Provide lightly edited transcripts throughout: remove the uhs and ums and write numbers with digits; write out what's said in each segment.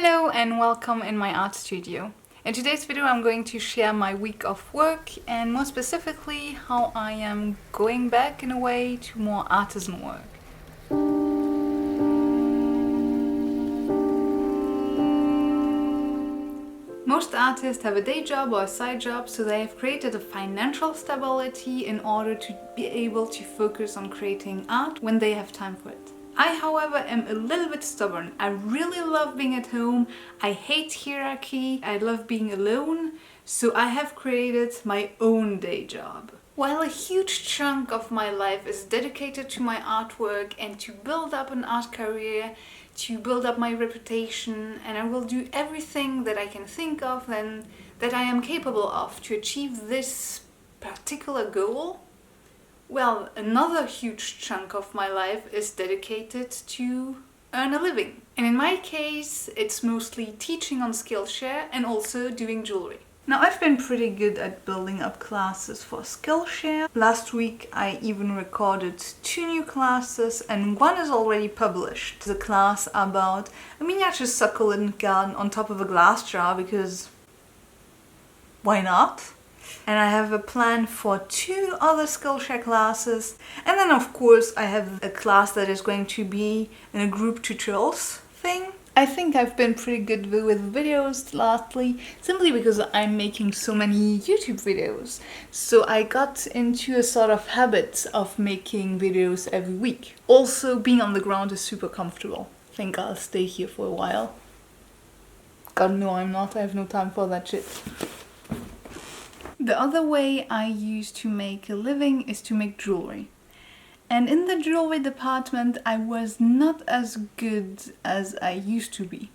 Hello and welcome in my art studio. In today's video I'm going to share my week of work and more specifically how I am going back in a way to more artisan work. Most artists have a day job or a side job, so they have created a financial stability in order to be able to focus on creating art when they have time for it. I, however, am a little bit stubborn. I really love being at home. I hate hierarchy. I love being alone. So I have created my own day job. While a huge chunk of my life is dedicated to my artwork and to build up an art career, to build up my reputation, and I will do everything that I can think of and that I am capable of to achieve this particular goal, well, another huge chunk of my life is dedicated to earn a living. And in my case, it's mostly teaching on Skillshare and also doing jewelry. Now, I've been pretty good at building up classes for Skillshare. Last week I even recorded 2 new classes and one is already published. It's a class about a miniature succulent garden on top of a glass jar because why not? And I have a plan for 2 other Skillshare classes. And then of course I have a class that is going to be in a group tutorials thing. I think I've been pretty good with videos lately, simply because I'm making so many YouTube videos. So I got into a sort of habit of making videos every week. Also, being on the ground is super comfortable. I think I'll stay here for a while. God, no, I'm not. I have no time for that shit. The other way I use to make a living is to make jewelry. And in the jewelry department, I was not as good as I used to be.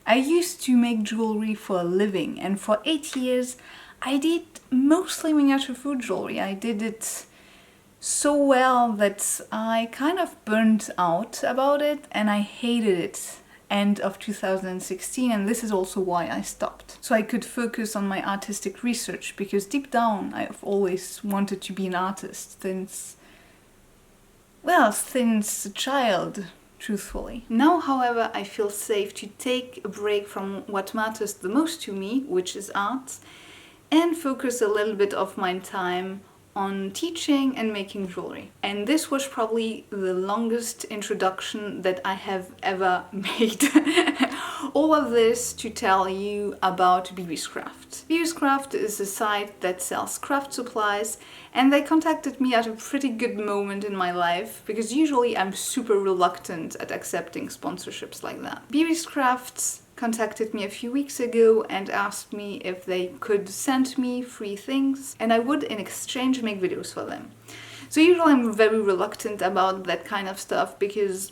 I used to make jewelry for a living, and for 8 years I did mostly miniature food jewelry. I did it so well that I kind of burnt out about it and I hated it. End of 2016, and this is also why I stopped. So I could focus on my artistic research, because deep down I've always wanted to be an artist since a child, truthfully. Now, however, I feel safe to take a break from what matters the most to me, which is art, and focus a little bit of my time on teaching and making jewelry. And this was probably the longest introduction that I have ever made. All of this to tell you about BeeBeeCraft. BeeBeeCraft is a site that sells craft supplies, and they contacted me at a pretty good moment in my life, because usually I'm super reluctant at accepting sponsorships like that. BeeBeeCraft contacted me a few weeks ago and asked me if they could send me free things and I would in exchange make videos for them. So usually I'm very reluctant about that kind of stuff, because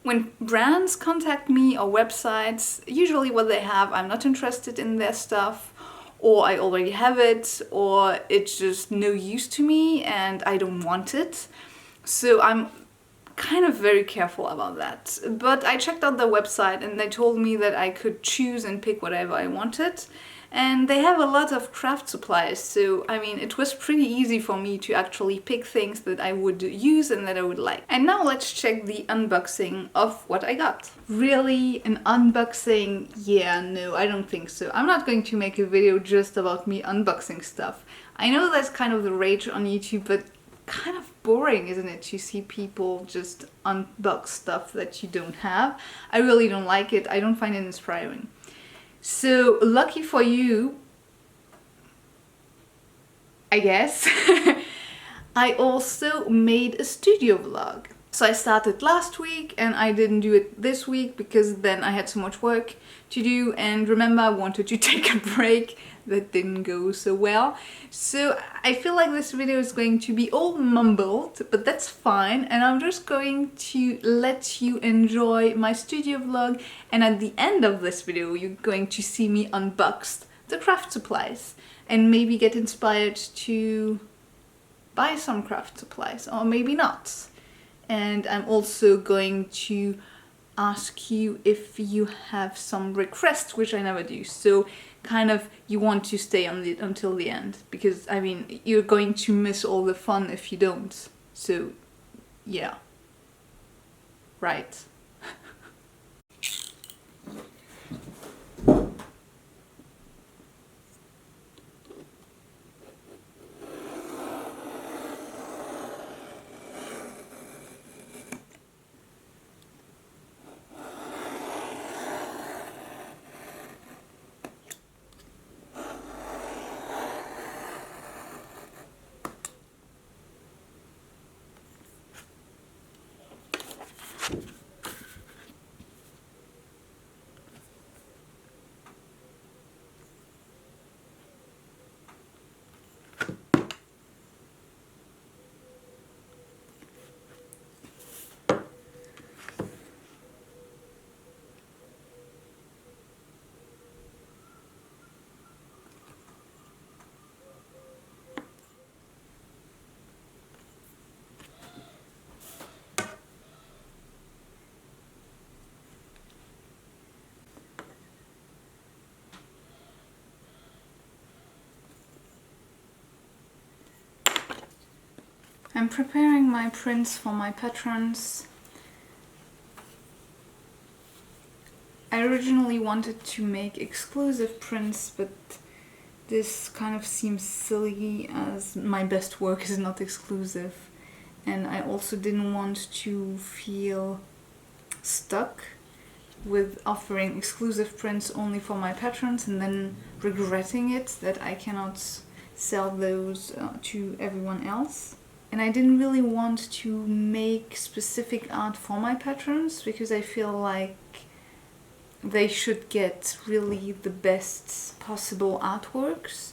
when brands contact me or websites, usually what they have, I'm not interested in their stuff, or I already have it, or it's just no use to me and I don't want it. So I'm kind of very careful about that. But I checked out their website and they told me that I could choose and pick whatever I wanted. And they have a lot of craft supplies, so I mean it was pretty easy for me to actually pick things that I would use and that I would like. And now let's check the unboxing of what I got. Really? An unboxing? Yeah, no, I don't think so. I'm not going to make a video just about me unboxing stuff. I know that's kind of the rage on YouTube, but kind of boring, isn't it, to see people just unbox stuff that you don't have. I really don't like it. I don't find it inspiring. So lucky for you, I guess, I also made a studio vlog. So I started last week and I didn't do it this week because then I had so much work to do, and remember I wanted to take a break. That didn't go so well. So I feel like this video is going to be all mumbled, but that's fine, and I'm just going to let you enjoy my studio vlog, and at the end of this video you're going to see me unbox the craft supplies and maybe get inspired to buy some craft supplies, or maybe not. And I'm also going to ask you if you have some requests, which I never do. So kind of you want to stay on until the end, because I mean you're going to miss all the fun if you don't. So yeah, right. I'm preparing my prints for my patrons. I originally wanted to make exclusive prints, but this kind of seems silly as my best work is not exclusive. And I also didn't want to feel stuck with offering exclusive prints only for my patrons and then regretting it that I cannot sell those to everyone else. And I didn't really want to make specific art for my patrons because I feel like they should get really the best possible artworks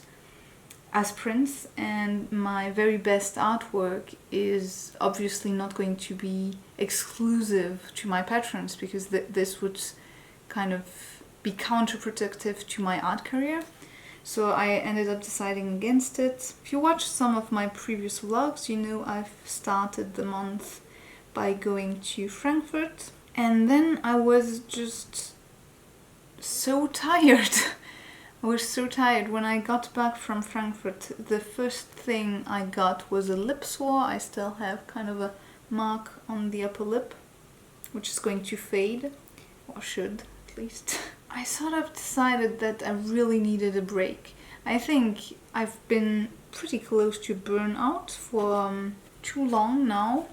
as prints, and my very best artwork is obviously not going to be exclusive to my patrons because this would kind of be counterproductive to my art career. So I ended up deciding against it. If you watch some of my previous vlogs, you know I've started the month by going to Frankfurt, and then I was just so tired. I was so tired. When I got back from Frankfurt, the first thing I got was a lip sore. I still have kind of a mark on the upper lip, which is going to fade, or should at least. I sort of decided that I really needed a break. I think I've been pretty close to burnout for too long now.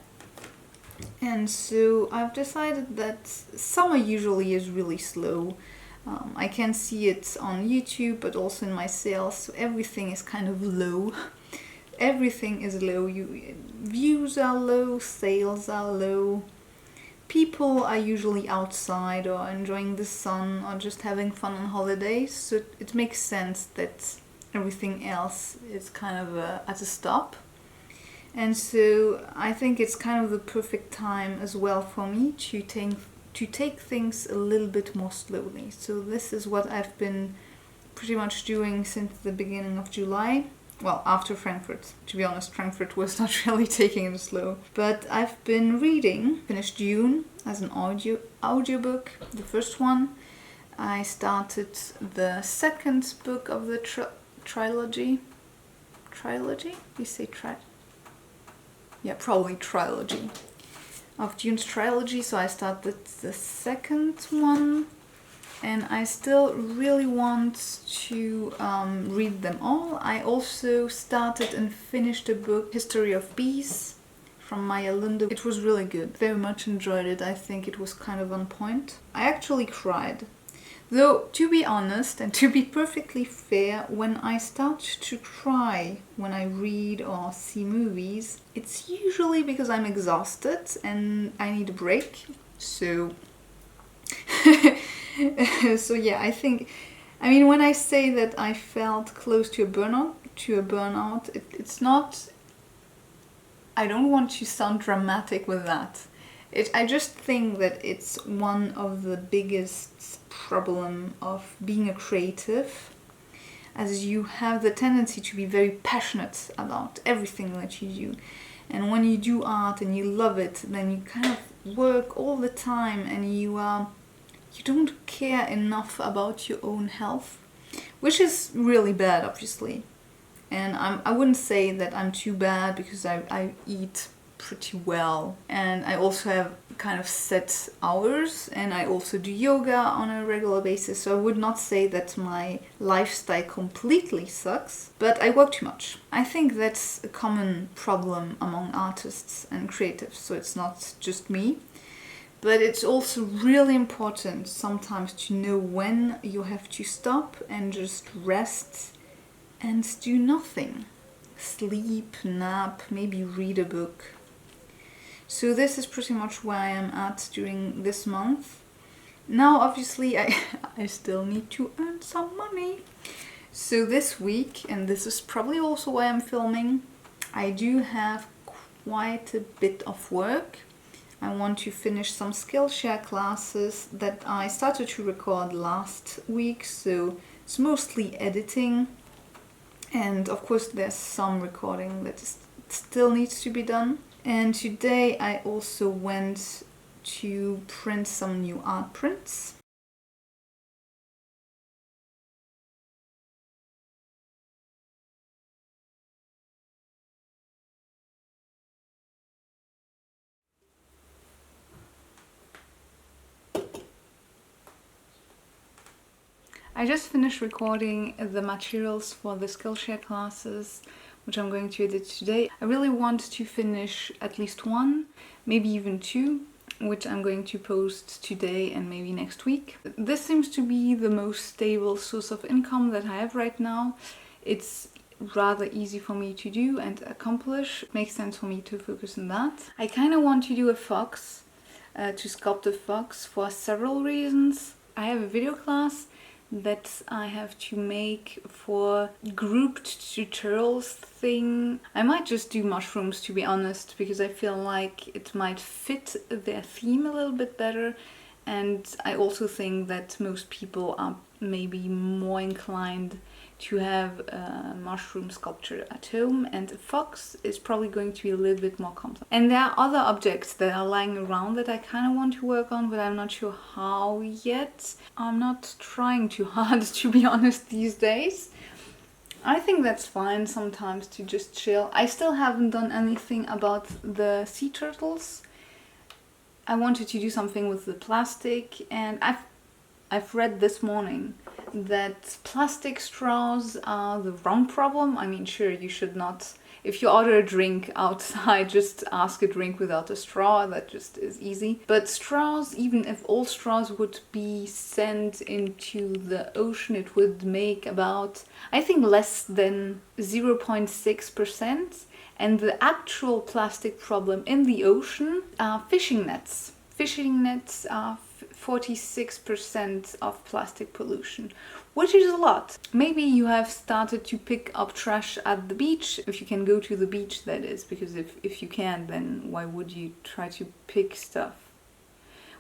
And so I've decided that summer usually is really slow. I can see it on YouTube, but also in my sales, so everything is kind of low. Everything is low. Views are low, sales are low. People are usually outside or enjoying the sun or just having fun on holidays, so it makes sense that everything else is kind of at a stop. And so I think it's kind of the perfect time as well for me to take things a little bit more slowly. So this is what I've been pretty much doing since the beginning of July. Well, after Frankfurt. To be honest, Frankfurt was not really taking it slow. But I've been reading, finished Dune as an audiobook, the first one. I started the second book of the trilogy. Trilogy? You say yeah, probably trilogy. Of Dune's trilogy, so I started the second one, and I still really want to read them all. I also started and finished a book, History of Bees, from Maya Lunde. It was really good, very much enjoyed it. I think it was kind of on point. I actually cried. Though, to be honest and to be perfectly fair, when I start to cry when I read or see movies, it's usually because I'm exhausted and I need a break. So, so yeah, I mean, when I say that I felt close to a burnout, it's not, I don't want to sound dramatic with that. I just think that it's one of the biggest problem of being a creative, as you have the tendency to be very passionate about everything that you do. And when you do art and you love it, then you kind of work all the time and you don't care enough about your own health, which is really bad, obviously. And I wouldn't say that I'm too bad because I eat pretty well, and I also have kind of set hours, and I also do yoga on a regular basis, so I would not say that my lifestyle completely sucks, but I work too much. I think that's a common problem among artists and creatives, so it's not just me. But it's also really important sometimes to know when you have to stop and just rest and do nothing. Sleep, nap, maybe read a book. So this is pretty much where I am at during this month. Now obviously I still need to earn some money. So this week, and this is probably also why I'm filming, I do have quite a bit of work. I want to finish some Skillshare classes that I started to record last week, so it's mostly editing. And of course there's some recording that still needs to be done. And today I also went to print some new art prints. I just finished recording the materials for the Skillshare classes, which I'm going to edit today. I really want to finish at least one, maybe even two, which I'm going to post today and maybe next week. This seems to be the most stable source of income that I have right now. It's rather easy for me to do and accomplish. It makes sense for me to focus on that. I kind of want to do a fox, to sculpt a fox for several reasons. I have a video class that I have to make for grouped tutorials thing. I might just do mushrooms, to be honest, because I feel like it might fit their theme a little bit better, and I also think that most people are maybe more inclined to have a mushroom sculpture at home, and a fox is probably going to be a little bit more complex. And there are other objects that are lying around that I kind of want to work on, but I'm not sure how yet. I'm not trying too hard, to be honest, these days. I think that's fine sometimes to just chill. I still haven't done anything about the sea turtles. I wanted to do something with the plastic, and I've read this morning that plastic straws are the wrong problem. I mean, sure, you should not, if you order a drink outside, just ask a drink without a straw. That just is easy. But straws, even if all straws would be sent into the ocean, it would make about, I think, less than 0.6%. And the actual plastic problem in the ocean are fishing nets. Fishing nets are 46% of plastic pollution, which is a lot. Maybe you have started to pick up trash at the beach, if you can go to the beach, that is, because if you can't, then why would you try to pick stuff?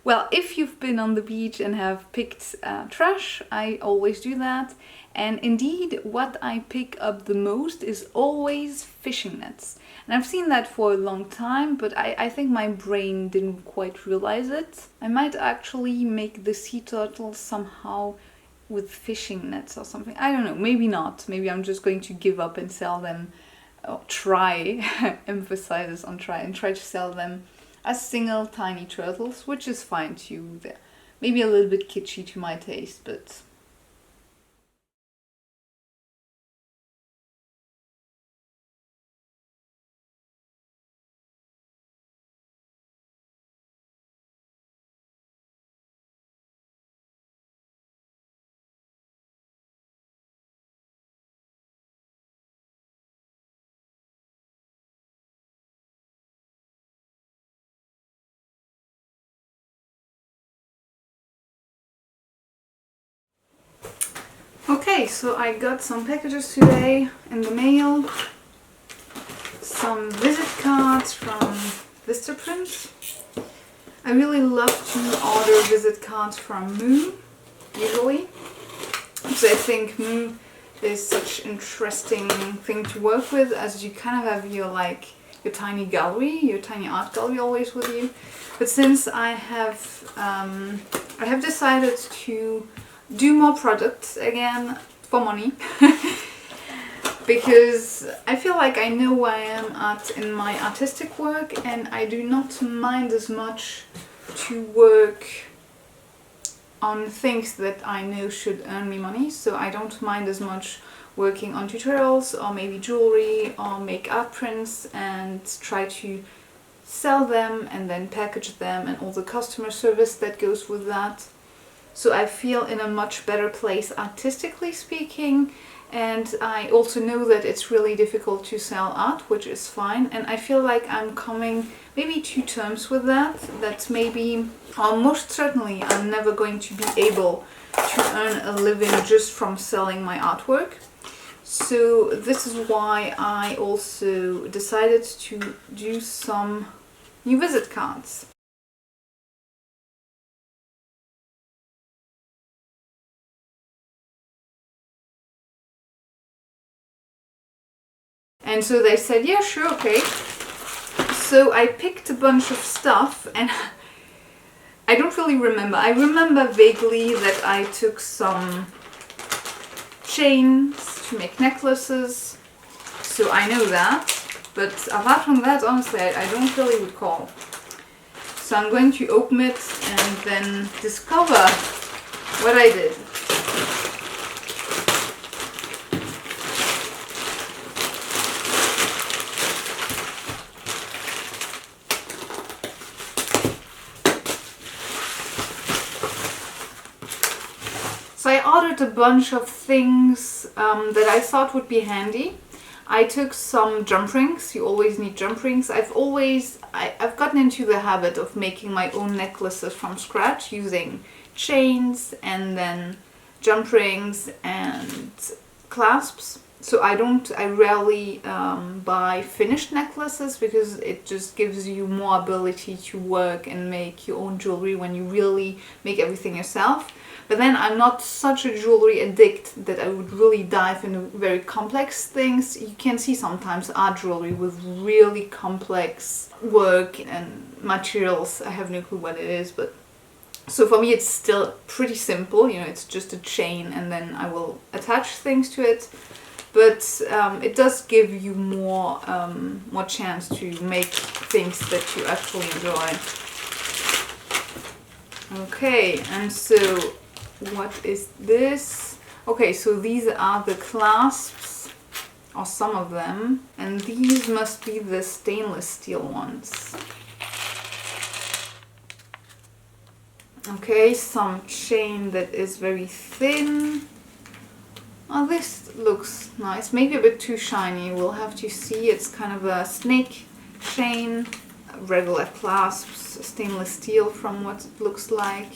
Well, if you've been on the beach and have picked trash, I always do that. And indeed, what I pick up the most is always fishing nets. And I've seen that for a long time, but I think my brain didn't quite realize it. I might actually make the sea turtles somehow with fishing nets or something. I don't know, maybe not. Maybe I'm just going to give up and sell them, or try, emphasis on try, and try to sell them as single tiny turtles, which is fine too. They're maybe a little bit kitschy to my taste, but... Okay, so I got some packages today in the mail. Some visit cards from Vistaprint. I really love to order visit cards from Moo, usually. So I think Moo is such an interesting thing to work with, as you kind of have your your tiny gallery, your tiny art gallery always with you. But since I have decided to do more products again for money, because I feel like I know where I am at in my artistic work, and I do not mind as much to work on things that I know should earn me money. So I don't mind as much working on tutorials or maybe jewelry or make art prints and try to sell them and then package them and all the customer service that goes with that. So I feel in a much better place artistically speaking, and I also know that it's really difficult to sell art, which is fine, and I feel like I'm coming maybe to terms with that, that maybe, or most certainly, I'm never going to be able to earn a living just from selling my artwork. So this is why I also decided to do some new visit cards. And so they said, yeah, sure, okay. So I picked a bunch of stuff, and I don't really remember. I remember vaguely that I took some chains to make necklaces, so I know that. But apart from that, honestly, I don't really recall. So I'm going to open it and then discover what I did. So I ordered a bunch of things that I thought would be handy. I took some jump rings. You always need jump rings. I've gotten into the habit of making my own necklaces from scratch using chains and then jump rings and clasps. So I rarely buy finished necklaces because it just gives you more ability to work and make your own jewelry when you really make everything yourself. But then I'm not such a jewelry addict that I would really dive into very complex things. You can see sometimes art jewelry with really complex work and materials. I have no clue what it is, but so for me it's still pretty simple. You know, it's just a chain and then I will attach things to it. But it does give you more chance to make things that you actually enjoy. Okay, and so what is this? Okay, so these are the clasps, or some of them, and these must be the stainless steel ones. Okay, some chain that is very thin. Oh, this looks nice, maybe a bit too shiny, we'll have to see. It's kind of a snake chain, regular clasps, stainless steel from what it looks like.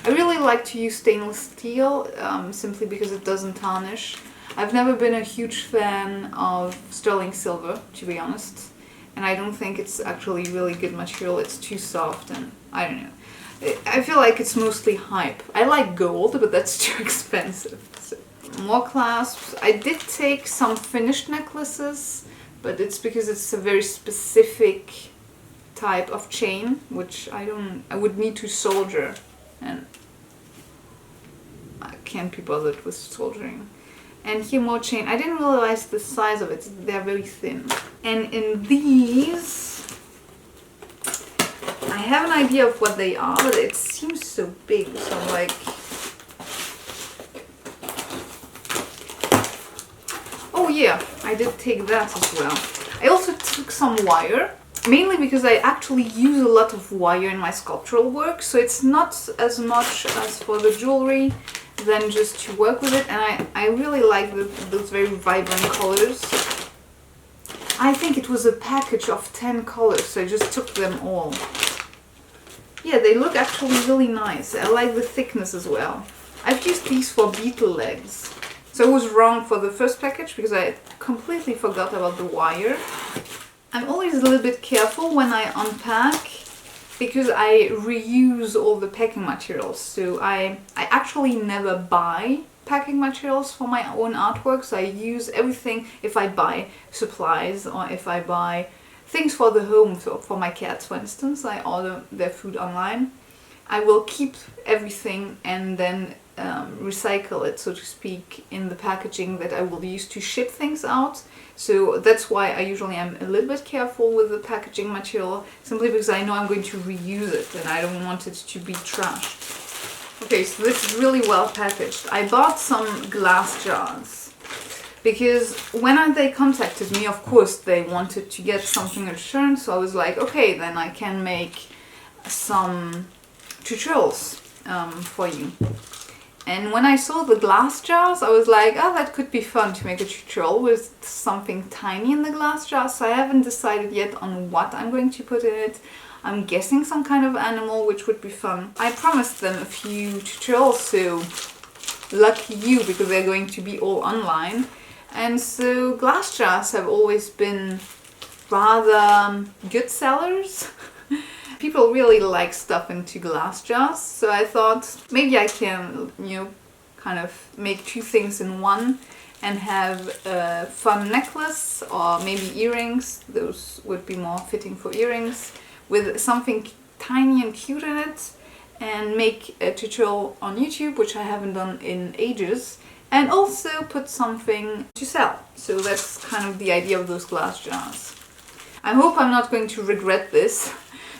I really like to use stainless steel simply because it doesn't tarnish. I've never been a huge fan of sterling silver, to be honest, and I don't think it's actually really good material. It's too soft and I don't know. I feel like it's mostly hype. I like gold, but that's too expensive. So, more clasps. I did take some finished necklaces, but it's because it's a very specific type of chain, which I would need to solder, and I can't be bothered with soldering. And here more chain. I didn't realize the size of it. They're very thin. And in these, I have an idea of what they are, but it seems so big. So I'm like, oh yeah, I did take that as well. I also took some wire. Mainly because I actually use a lot of wire in my sculptural work, so it's not as much as for the jewelry than just to work with it, and I really like those very vibrant colors. I think it was a package of 10 colors, so I just took them all. Yeah, they look actually really nice. I like the thickness as well. I've used these for beetle legs. So I was wrong for the first package because I completely forgot about the wire. I'm always a little bit careful when I unpack because I reuse all the packing materials. So I actually never buy packing materials for my own artwork. So I use everything. If I buy supplies or if I buy things for the home, so for my cats for instance, I order their food online. I will keep everything and then recycle it, so to speak, in the packaging that I will use to ship things out. So that's why I usually am a little bit careful with the packaging material, simply because I know I'm going to reuse it and I don't want it to be trashed. Okay, so this is really well packaged. I bought some glass jars because when they contacted me, of course they wanted to get something returned, so I was like, okay, then I can make some tutorials for you. And when I saw the glass jars, I was like, oh, that could be fun to make a tutorial with something tiny in the glass jar. So I haven't decided yet on what I'm going to put in it. I'm guessing some kind of animal, which would be fun. I promised them a few tutorials, so lucky you, because they're going to be all online. And so glass jars have always been rather good sellers. People really like stuff into glass jars, so I thought maybe I can, kind of make two things in one and have a fun necklace or maybe earrings. Those would be more fitting for earrings, with something tiny and cute in it, and make a tutorial on YouTube, which I haven't done in ages, and also put something to sell. So that's kind of the idea of those glass jars. I hope I'm not going to regret this,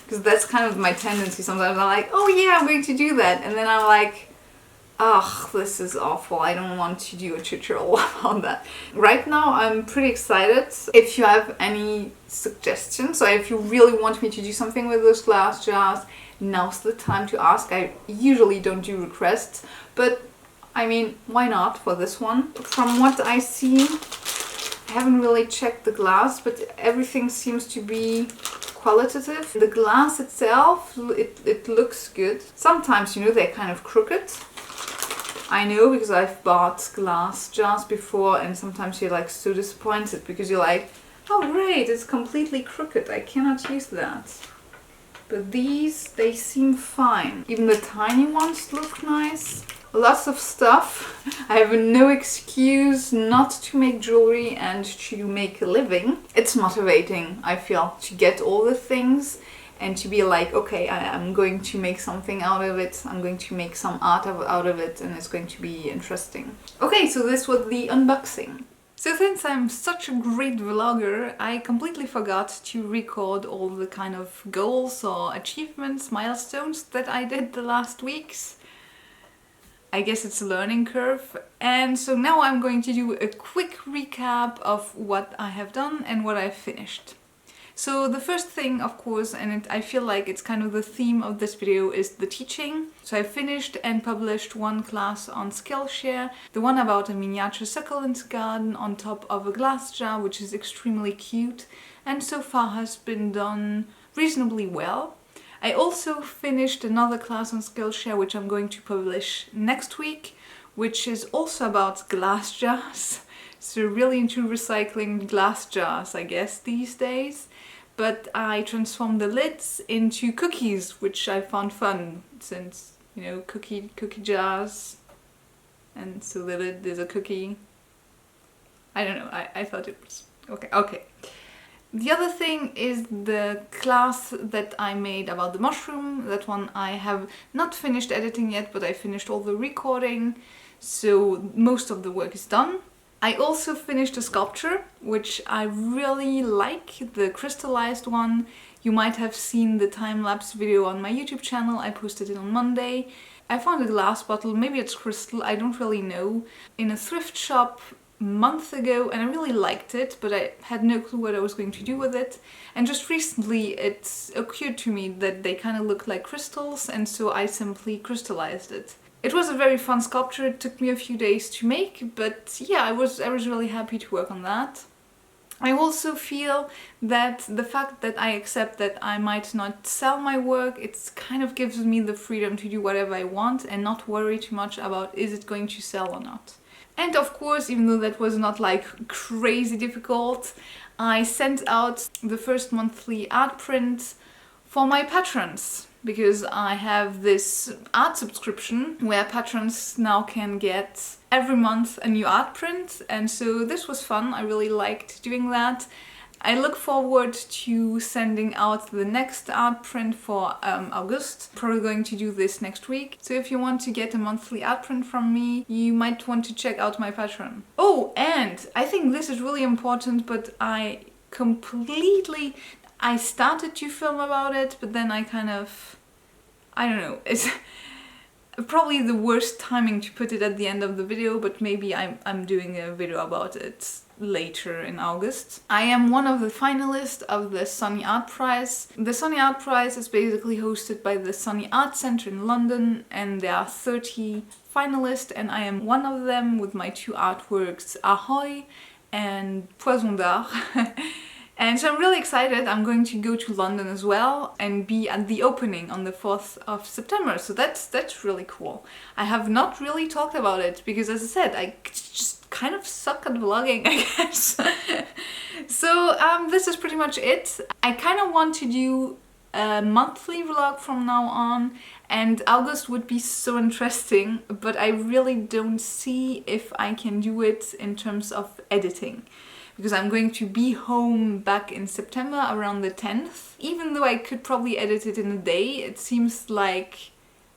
because that's kind of my tendency. Sometimes I'm like, oh yeah, I'm going to do that. And then I'm like, ugh, this is awful. I don't want to do a tutorial on that. Right now, I'm pretty excited. If you have any suggestions, or if you really want me to do something with those glass jars, now's the time to ask. I usually don't do requests, but I mean, why not for this one? From what I see, I haven't really checked the glass, but everything seems to be qualitative. The glass itself, it looks good. Sometimes, you know, they're kind of crooked. I know because I've bought glass jars before, and sometimes you're like so disappointed because you're like, oh great, it's completely crooked, I cannot use that. But these, they seem fine. Even the tiny ones look nice. Lots of stuff. I have no excuse not to make jewelry and to make a living. It's motivating, I feel, to get all the things and to be like, okay, I'm going to make something out of it. I'm going to make some art out of it, and it's going to be interesting. Okay, so this was the unboxing. So since I'm such a great vlogger, I completely forgot to record all the kind of goals or achievements, milestones that I did the last weeks. I guess it's a learning curve. And so now I'm going to do a quick recap of what I have done and what I've finished. So the first thing, of course, and I feel like it's kind of the theme of this video, is the teaching. So I finished and published one class on Skillshare, the one about a miniature succulent garden on top of a glass jar, which is extremely cute and so far has been done reasonably well. I also finished another class on Skillshare, which I'm going to publish next week, which is also about glass jars. So really into recycling glass jars, I guess, these days. But I transformed the lids into cookies, which I found fun since, you know, cookie jars. And so the lid is a cookie. I don't know, I thought it was okay. The other thing is the class that I made about the mushroom. That one I have not finished editing yet, but I finished all the recording. So most of the work is done. I also finished a sculpture, which I really like, the crystallized one. You might have seen the time-lapse video on my YouTube channel. I posted it on Monday. I found a glass bottle, maybe it's crystal, I don't really know, in a thrift shop a month ago, and I really liked it, but I had no clue what I was going to do with it. And just recently it occurred to me that they kind of look like crystals, and so I simply crystallized it. It was a very fun sculpture. It took me a few days to make, but yeah, I was really happy to work on that. I also feel that the fact that I accept that I might not sell my work, it kind of gives me the freedom to do whatever I want and not worry too much about is it going to sell or not. And of course, even though that was not like crazy difficult, I sent out the first monthly art print for my patrons, because I have this art subscription where patrons now can get every month a new art print, and so this was fun. I really liked doing that. I look forward to sending out the next art print for August. Probably going to do this next week. So if you want to get a monthly art print from me, you might want to check out my Patreon. Oh, and I think this is really important, but I started to film about it, but then I kind of, I don't know, it's probably the worst timing to put it at the end of the video, but maybe I'm doing a video about it later in August. I am one of the finalists of the Sunny Art Prize. The Sunny Art Prize is basically hosted by the Sunny Art Centre in London, and there are 30 finalists, and I am one of them with my two artworks, Ahoy and Poison d'Art. And so I'm really excited. I'm going to go to London as well and be at the opening on the 4th of September. So that's really cool. I have not really talked about it because, as I said, I just kind of suck at vlogging, I guess. So this is pretty much it. I kind of want to do a monthly vlog from now on, and August would be so interesting, but I really don't see if I can do it in terms of editing, because I'm going to be home back in September around the 10th. Even though I could probably edit it in a day, it seems like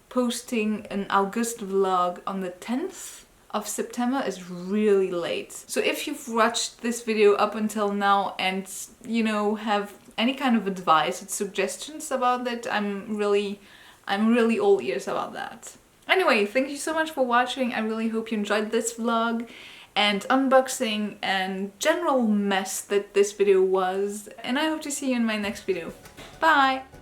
posting an August vlog on the 10th of September is really late. So if you've watched this video up until now and, you know, have any kind of advice and suggestions about it, I'm really all ears about that. Anyway, thank you so much for watching. I really hope you enjoyed this vlog and unboxing and general mess that this video was, and I hope to see you in my next video. Bye!